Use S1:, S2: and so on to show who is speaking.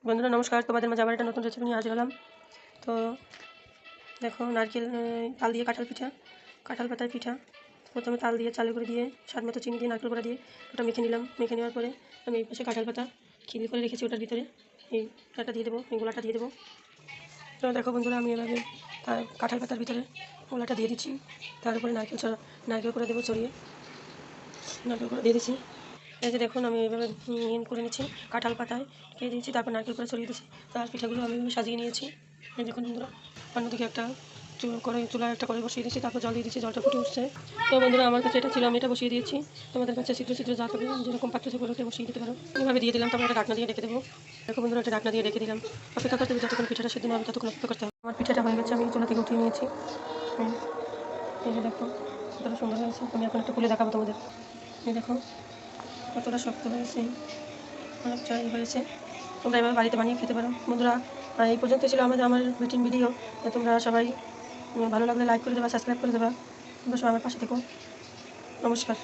S1: বন্ধুরা নমস্কার, তোমাদের মাঝে আবার একটা নতুন রেসিপি নিয়ে হাজির হলাম। তো দেখো, নারকেল তাল দিয়ে কাঁঠাল পাতার পিঠা। প্রথমে তাল দিয়ে চালের করে দিয়ে স্বাদ মতো চিনি দিয়ে নারকেল করে দিয়ে ওটা মেখে নিলাম। মেখে নেওয়ার পরে আমি এই পাশে কাঁঠাল পাতা খিলি করে রেখেছি, ওটার ভিতরে এই গোলাটা দিয়ে দেবো। তো দেখো বন্ধুরা, আমি এভাবে কাঁঠাল পাতার ভিতরে গোলাটা দিয়ে দিচ্ছি। তার উপরে নারকেল করে দেবো, নারকেল করে দিয়ে দিচ্ছি। এই যে দেখুন, আমি এইভাবে করে নিচ্ছি, কাঁঠাল পাতায় দিয়ে দিয়েছি, তারপর নারকেল করে ছড়িয়ে দিচ্ছি। তার পিঠাগুলো আমি সাজিয়ে নিয়েছি। এই দেখুন বন্ধুরা, অন্যদিকে একটা চুলায় একটা করে বসিয়ে দিচ্ছি, তারপর জল দিয়ে দিচ্ছি, জলটা ফুটে উঠছে। তো বন্ধুরা, আমার কাছে এটা ছিল, আমি এটা বসিয়ে দিয়েছি। তোমাদের কাছে ছিদ্র যা থাকবে, যেরকম পাত্র সেগুলোতে বসিয়ে দিতে পারো। এভাবে দিয়ে দিলাম, তারপর একটা ঢাকনা দিয়ে রেখে দেবো। দেখো বন্ধুরা, একটা ঢাকনা দিয়ে রেখে দিলাম। অপেক্ষা করতে হবে যতক্ষণ পিঠাটা সেদ্ধ হবে, ততক্ষণ অপেক্ষা করতে হবে। আমার পিঠাটা হয়ে গেছে, আমি চুলা থেকে উঠিয়ে নিয়েছি। এই যে দেখো কতটা সুন্দর হয়েছে। আমি এখন একটু খুলে দেখাবো তোমাদের। এই দেখো কতটা শক্ত হয়েছে, অনেক চাই হয়েছে। তোমরা এভাবে বাড়িতে বানিয়ে খেতে পারো। বন্ধুরা, এই পর্যন্ত ছিল আমার রুটিন ভিডিও। তোমরা সবাই ভালো লাগলে লাইক করে দেবা, সাবস্ক্রাইব করে দেবা। তোমরা সবাই আমার পাশে থেকো। নমস্কার।